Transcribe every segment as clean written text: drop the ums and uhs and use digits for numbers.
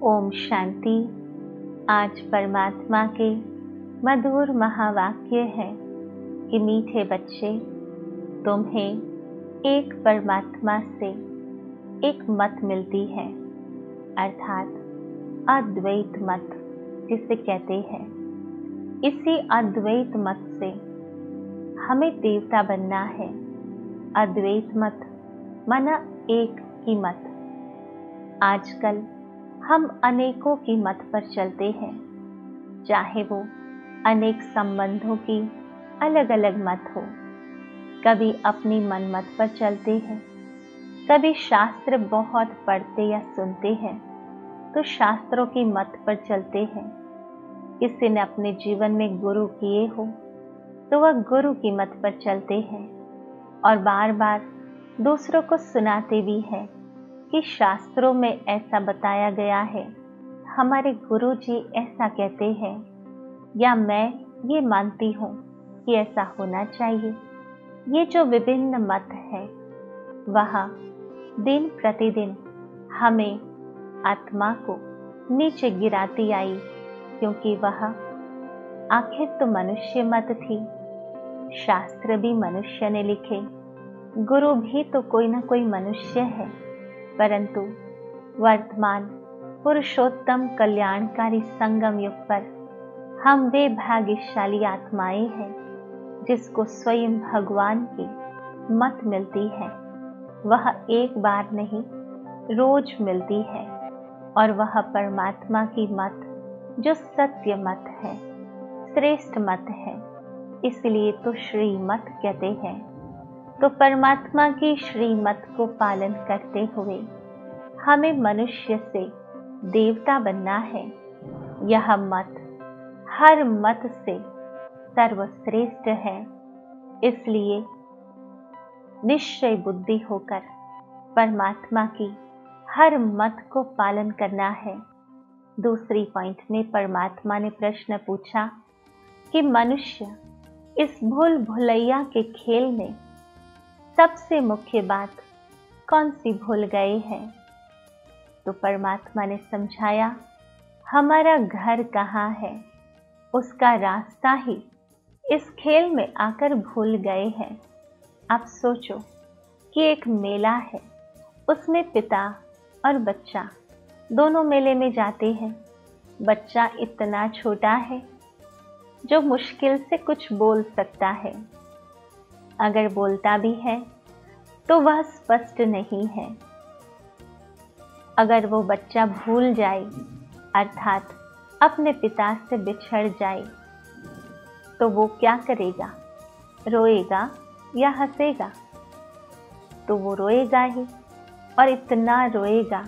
ओम शांति। आज परमात्मा के मधुर महावाक्य है कि मीठे बच्चे, तुम्हें एक परमात्मा से एक मत मिलती है, अर्थात अद्वैत मत जिसे कहते हैं। इसी अद्वैत मत से हमें देवता बनना है। अद्वैत मत माना एक ही मत। आजकल हम अनेकों की मत पर चलते हैं, चाहे वो अनेक संबंधों की अलग अलग मत हो। कभी अपनी मन मत पर चलते हैं, कभी शास्त्र बहुत पढ़ते या सुनते हैं तो शास्त्रों की मत पर चलते हैं। किसी ने अपने जीवन में गुरु किए हो तो वह गुरु की मत पर चलते हैं और बार बार दूसरों को सुनाते भी हैं कि शास्त्रों में ऐसा बताया गया है, हमारे गुरु जी ऐसा कहते हैं, या मैं ये मानती हूँ कि ऐसा होना चाहिए। ये जो विभिन्न मत है वह दिन प्रतिदिन हमें आत्मा को नीचे गिराती आई, क्योंकि वह आखिर तो मनुष्य मत थी। शास्त्र भी मनुष्य ने लिखे, गुरु भी तो कोई ना कोई मनुष्य है, परंतु वर्तमान पुरुषोत्तम कल्याणकारी संगम युग पर हम वे भाग्यशाली आत्माएं हैं जिसको स्वयं भगवान की मत मिलती है। वह एक बार नहीं, रोज मिलती है, और वह परमात्मा की मत जो सत्य मत है, श्रेष्ठ मत है, इसलिए तो श्रीमत कहते हैं। तो परमात्मा की श्रीमत को पालन करते हुए हमें मनुष्य से देवता बनना है। यह मत हर मत से सर्वश्रेष्ठ है, इसलिए निश्चय बुद्धि होकर परमात्मा की हर मत को पालन करना है। दूसरी पॉइंट में परमात्मा ने प्रश्न पूछा कि मनुष्य इस भूल भुलैया के खेल में सबसे मुख्य बात कौन सी भूल गए हैं। तो परमात्मा ने समझाया, हमारा घर कहाँ है उसका रास्ता ही इस खेल में आकर भूल गए हैं। आप सोचो कि एक मेला है, उसमें पिता और बच्चा दोनों मेले में जाते हैं। बच्चा इतना छोटा है जो मुश्किल से कुछ बोल सकता है, अगर बोलता भी है तो वह स्पष्ट नहीं है। अगर वो बच्चा भूल जाए, अर्थात अपने पिता से बिछड़ जाए, तो वो क्या करेगा? रोएगा या हंसेगा? तो वो रोएगा ही, और इतना रोएगा,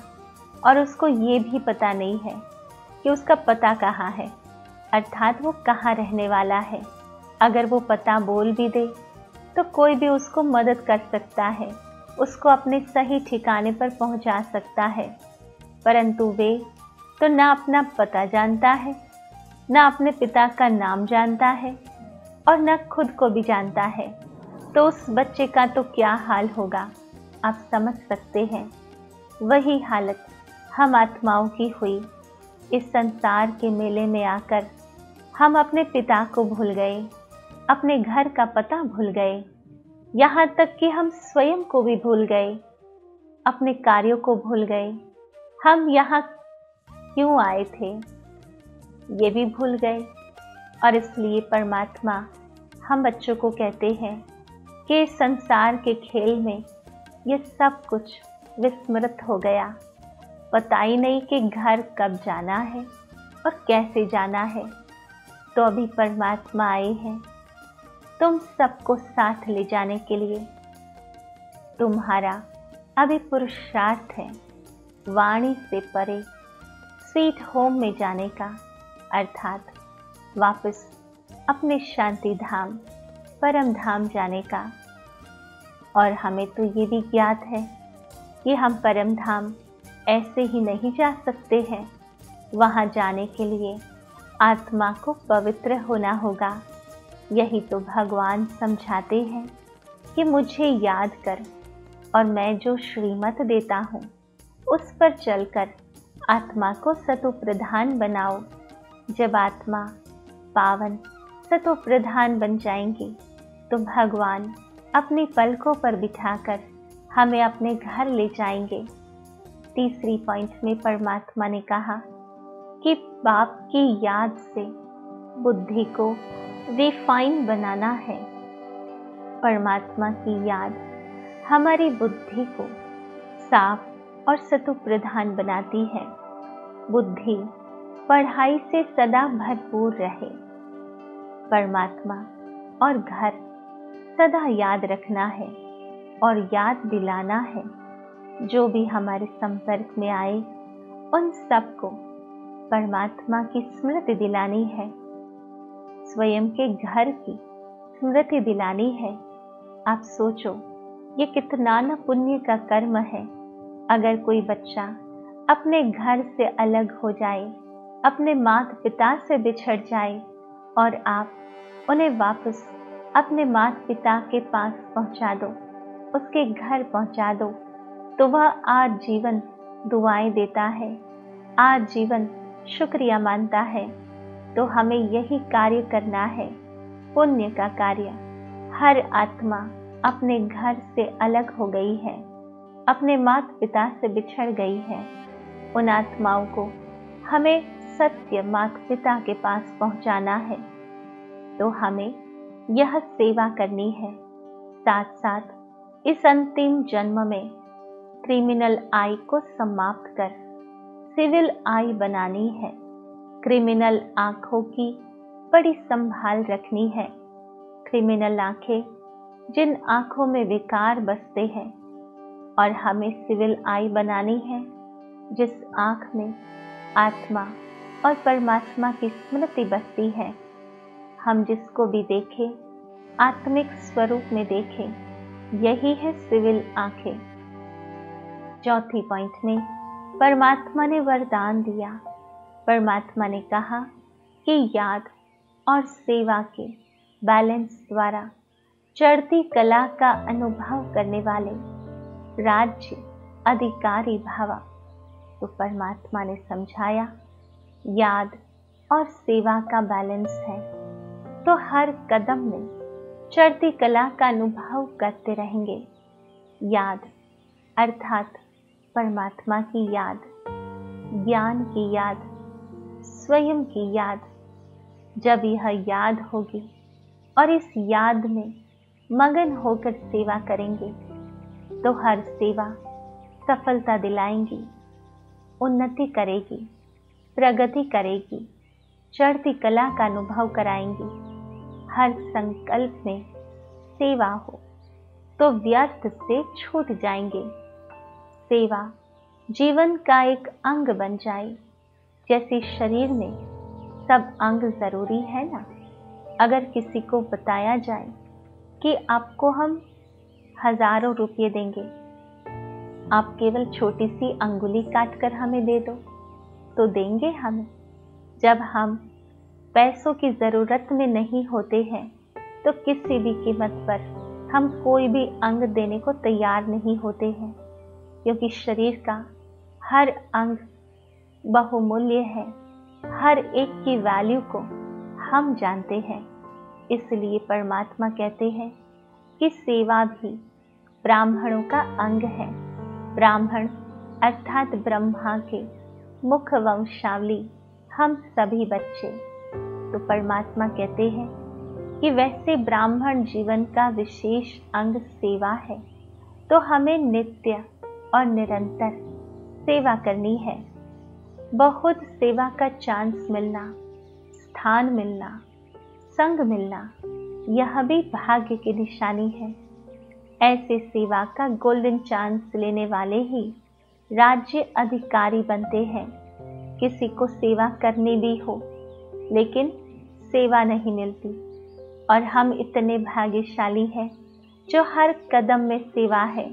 और उसको ये भी पता नहीं है कि उसका पता कहाँ है, अर्थात वो कहाँ रहने वाला है। अगर वो पता बोल भी दे तो कोई भी उसको मदद कर सकता है, उसको अपने सही ठिकाने पर पहुंचा सकता है, परंतु वे तो ना अपना पता जानता है, ना अपने पिता का नाम जानता है, और ना खुद को भी जानता है। तो उस बच्चे का तो क्या हाल होगा, आप समझ सकते हैं। वही हालत हम आत्माओं की हुई। इस संसार के मेले में आकर हम अपने पिता को भूल गए, अपने घर का पता भूल गए, यहाँ तक कि हम स्वयं को भी भूल गए, अपने कार्यों को भूल गए। हम यहाँ क्यों आए थे ये भी भूल गए, और इसलिए परमात्मा हम बच्चों को कहते हैं कि इस संसार के खेल में ये सब कुछ विस्मृत हो गया। पता ही नहीं कि घर कब जाना है और कैसे जाना है। तो अभी परमात्मा आए हैं तुम सबको साथ ले जाने के लिए। तुम्हारा अभी पुरुषार्थ है वाणी से परे स्वीट होम में जाने का, अर्थात वापस अपने शांति धाम परम धाम जाने का। और हमें तो ये भी ज्ञात है कि हम परम धाम ऐसे ही नहीं जा सकते हैं। वहाँ जाने के लिए आत्मा को पवित्र होना होगा। यही तो भगवान समझाते हैं कि मुझे याद कर, और मैं जो श्रीमत देता हूँ उस पर चलकर आत्मा को सतो प्रधान बनाओ। जब आत्मा पावन सतो प्रधान बन जाएंगी तो भगवान अपनी पलकों पर बिठाकर हमें अपने घर ले जाएंगे। तीसरी पॉइंट में परमात्मा ने कहा कि बाप की याद से बुद्धि को रिफाइन बनाना है। परमात्मा की याद हमारी बुद्धि को साफ और सतो प्रधान बनाती है। बुद्धि पढ़ाई से सदा भरपूर रहे। परमात्मा और घर सदा याद रखना है और याद दिलाना है। जो भी हमारे संपर्क में आए उन सबको परमात्मा की स्मृति दिलानी है। स्वयं के घर की स्मृति दिलानी है। आप सोचो, ये कितना न पुण्य का कर्म है। अगर कोई बच्चा अपने घर से अलग हो जाए, अपने माता पिता से बिछड़ जाए और आप उन्हें वापस अपने माता पिता के पास पहुंचा दो, उसके घर पहुंचा दो, तो वह आजीवन दुआएं देता है, आजीवन शुक्रिया मानता है। तो हमें यही कार्य करना है, पुण्य का कार्य। हर आत्मा अपने घर से अलग हो गई है, अपने माता पिता से बिछड़ गई है। उन आत्माओं को हमें सत्य माता पिता के पास पहुंचाना है। तो हमें यह सेवा करनी है। साथ साथ इस अंतिम जन्म में क्रिमिनल आई को समाप्त कर सिविल आई बनानी है। क्रिमिनल आंखों की बड़ी संभाल रखनी है। क्रिमिनल आंखें जिन आंखों में विकार बसते हैं, और हमें सिविल आई बनानी है जिस आंख में आत्मा और परमात्मा की स्मृति बसती है। हम जिसको भी देखें आत्मिक स्वरूप में देखें, यही है सिविल आंखें। चौथी पॉइंट में परमात्मा ने वरदान दिया। परमात्मा ने कहा कि याद और सेवा के बैलेंस द्वारा चढ़ती कला का अनुभव करने वाले राज्य अधिकारी भव। तो परमात्मा ने समझाया, याद और सेवा का बैलेंस है तो हर कदम में चढ़ती कला का अनुभव करते रहेंगे। याद अर्थात परमात्मा की याद, ज्ञान की याद, स्वयं की याद। जब यह याद होगी और इस याद में मगन होकर सेवा करेंगे तो हर सेवा सफलता दिलाएंगी, उन्नति करेगी, प्रगति करेगी, चढ़ती कला का अनुभव कराएंगी। हर संकल्प में सेवा हो तो व्यर्थ से छूट जाएंगे। सेवा जीवन का एक अंग बन जाए। जैसे शरीर में सब अंग जरूरी है ना। अगर किसी को बताया जाए कि आपको हम हजारों रुपये देंगे, आप केवल छोटी सी अंगुली काट कर हमें दे दो, तो देंगे हमें? जब हम पैसों की जरूरत में नहीं होते हैं तो किसी भी कीमत पर हम कोई भी अंग देने को तैयार नहीं होते हैं, क्योंकि शरीर का हर अंग बहुमूल्य है। हर एक की वैल्यू को हम जानते हैं। इसलिए परमात्मा कहते हैं कि सेवा भी ब्राह्मणों का अंग है। ब्राह्मण अर्थात ब्रह्मा के मुख वंशावली हम सभी बच्चे। तो परमात्मा कहते हैं कि वैसे ब्राह्मण जीवन का विशेष अंग सेवा है, तो हमें नित्य और निरंतर सेवा करनी है। बहुत सेवा का चांस मिलना, स्थान मिलना, संग मिलना, यह भी भाग्य की निशानी है। ऐसे सेवा का गोल्डन चांस लेने वाले ही राज्य अधिकारी बनते हैं। किसी को सेवा करनी भी हो लेकिन सेवा नहीं मिलती, और हम इतने भाग्यशाली हैं जो हर कदम में सेवा है।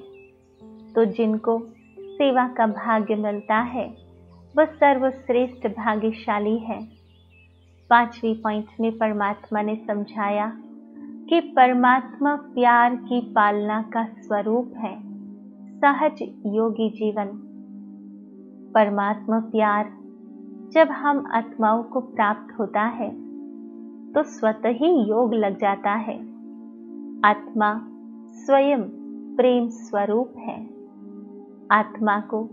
तो जिनको सेवा का भाग्य मिलता है वह सर्वश्रेष्ठ भाग्यशाली है। पांचवी पॉइंट में परमात्मा ने समझाया कि परमात्मा प्यार की पालना का स्वरूप है। सहज योगी जीवन परमात्मा प्यार जब हम आत्माओं को प्राप्त होता है तो स्वतः ही योग लग जाता है। आत्मा स्वयं प्रेम स्वरूप है। आत्मा को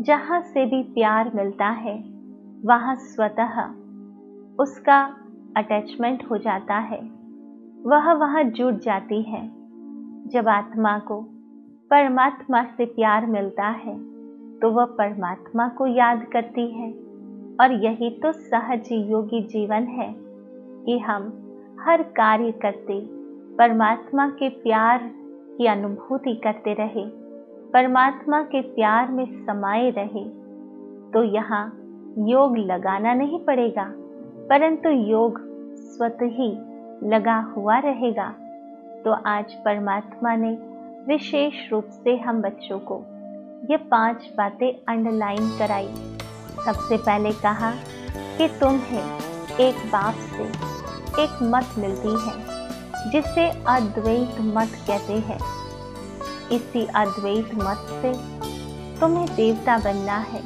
जहाँ से भी प्यार मिलता है वहाँ स्वतः उसका अटैचमेंट हो जाता है, वह वहाँ जुड़ जाती है। जब आत्मा को परमात्मा से प्यार मिलता है तो वह परमात्मा को याद करती है। और यही तो सहज योगी जीवन है कि हम हर कार्य करते परमात्मा के प्यार की अनुभूति करते रहे, परमात्मा के प्यार में समाये रहे। तो यहाँ योग लगाना नहीं पड़ेगा, परंतु योग स्वतः ही लगा हुआ रहेगा। तो आज परमात्मा ने विशेष रूप से हम बच्चों को ये 5 बातें अंडरलाइन कराई। सबसे पहले कहा कि तुम्हें एक बाप से एक मत मिलती है जिसे अद्वैत मत कहते हैं। इसी अद्वैत मत से तुम्हें देवता बनना है।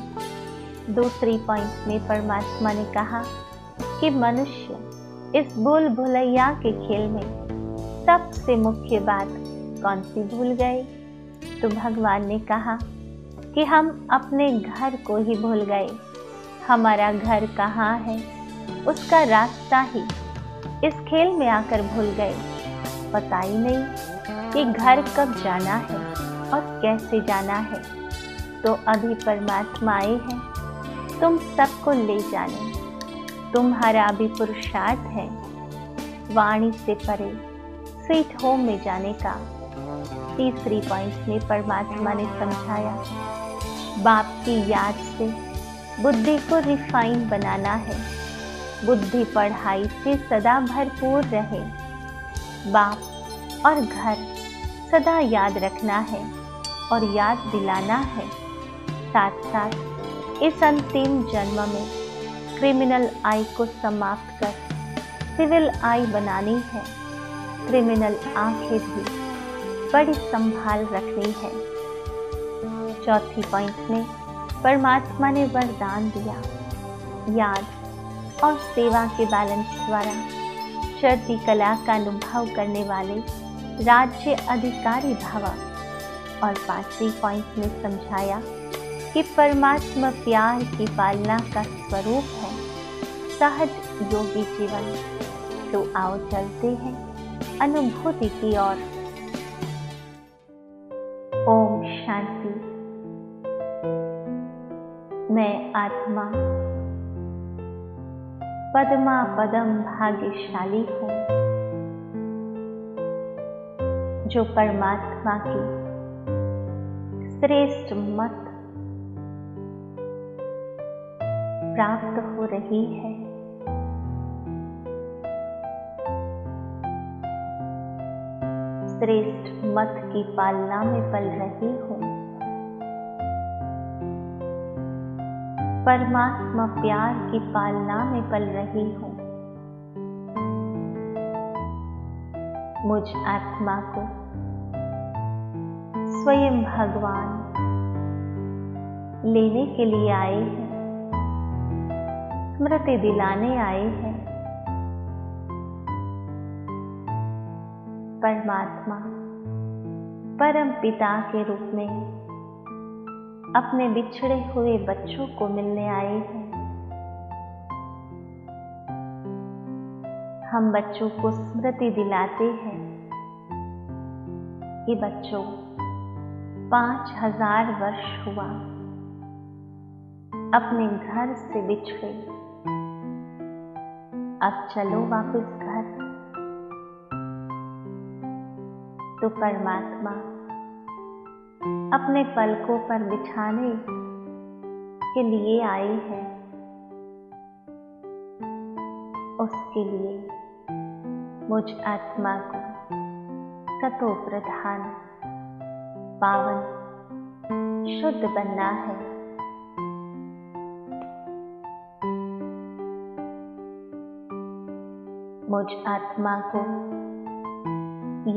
दूसरी पॉइंट में परमात्मा ने कहा कि मनुष्य इस भूल भुलैया के खेल में सबसे मुख्य बात कौन सी भूल गए? तो भगवान ने कहा कि हम अपने घर को ही भूल गए। हमारा घर कहाँ है उसका रास्ता ही इस खेल में आकर भूल गए। पता ही नहीं कि घर कब जाना है और कैसे जाना है। तो अभी परमात्मा आए हैं तुम सबको ले जाने। तुम्हारा अभी पुरुषार्थ है वाणी से परे स्वीट होम में जाने का। तीसरी पॉइंट में परमात्मा ने समझाया बाप की याद से बुद्धि को रिफाइन बनाना है। बुद्धि पढ़ाई से सदा भरपूर रहे। बाप और घर सदा याद रखना है और याद दिलाना है। साथ साथ इस अंतिम जन्म में क्रिमिनल आई को समाप्त कर सिविल आई बनानी है। क्रिमिनल आंखें भी बड़ी संभाल रखनी है। चौथी पॉइंट में परमात्मा ने वरदान दिया याद और सेवा के बैलेंस द्वारा चढ़ती कला का अनुभव करने वाले राज्य अधिकारी भव। और 5वीं पॉइंट में समझाया कि परमात्मा प्यार की पालना का स्वरूप है, सहज योगी जीवन। तो आओ चलते हैं अनुभूति की ओर। ओम शांति। मैं आत्मा पद्मा पदम भाग्यशाली हूँ जो परमात्मा की श्रेष्ठ मत प्राप्त हो रही है। श्रेष्ठ मत की पालना में पल रही हूँ। परमात्मा प्यार की पालना में पल रही हूँ। मुझ आत्मा को स्वयं भगवान लेने के लिए आए हैं, स्मृति दिलाने आए हैं। परमात्मा परम पिता के रूप में अपने बिछड़े हुए बच्चों को मिलने आए हैं। हम बच्चों को स्मृति दिलाते हैं कि बच्चों 5000 वर्ष हुआ अपने घर से बिछड़े, अब चलो वापस घर। तो परमात्मा अपने पलकों पर बिछाने के लिए आए हैं। उसके लिए मुझ आत्मा को सतो प्रधान पावन शुद्ध बनना है। मुझ आत्मा को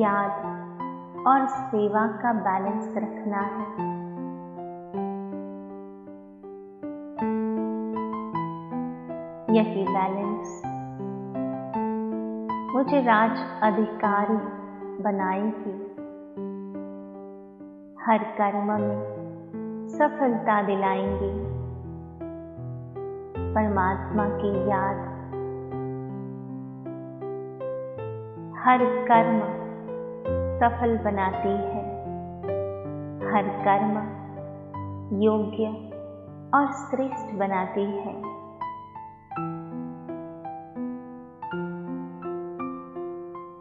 याद और सेवा का बैलेंस रखना है। यही बैलेंस मुझे राज अधिकारी बनाएगी। हर कर्म में सफलता दिलाएंगी। परमात्मा की याद हर कर्म सफल बनाती है। हर कर्म योग्य और श्रेष्ठ बनाती है।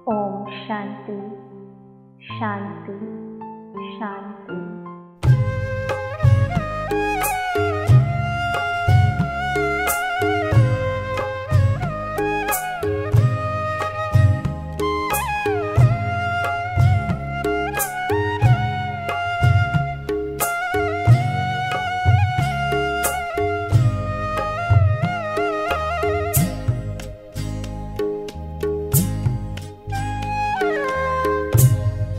ओम शांति शांति शांति।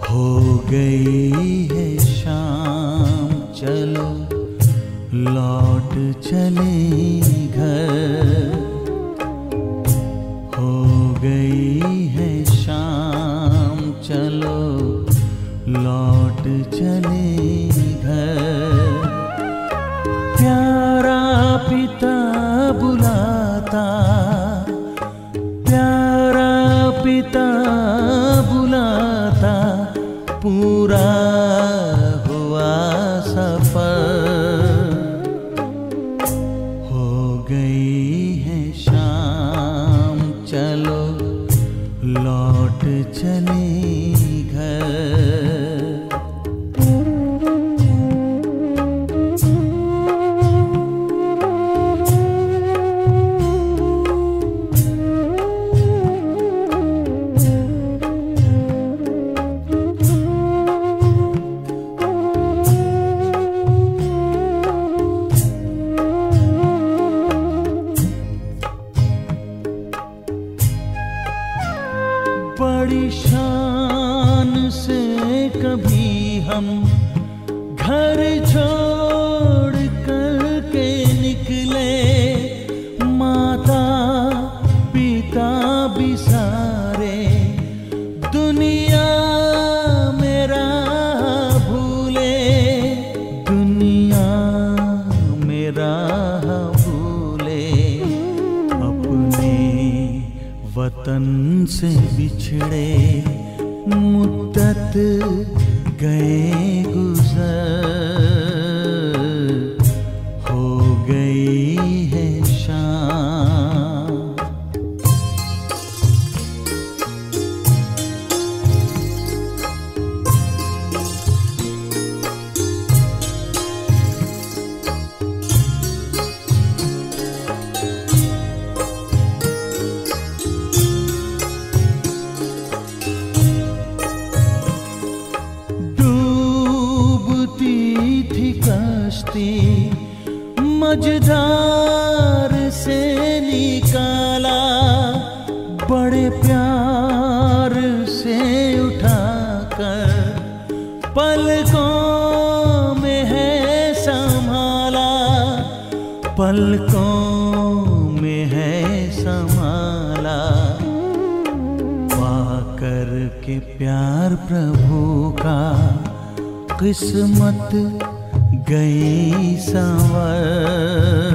हो गई है शाम, चलो लौट चले घर। हो गई है शाम, चलो लौट चले घर। प्यारा पिता बुलाता, प्यारा पिता बुलाता, पूरा हुआ सफर। हो गई है शाम, चलो लौट चले घर। बड़ी शान से कभी हम घर छोड़ कर के निकले। माता पिता भी सारे दुनिया मेरा भूले, दुनिया मेरा भूले। अपने वतन से बिछड़े मुद्दत गए गुजर। हो गई है शाम, मझधार से निकाला, बड़े प्यार से उठाकर पलकों में है संभाला, पलकों में है संभाला। पाकर के प्यार प्रभु का किस्मत गई संवर।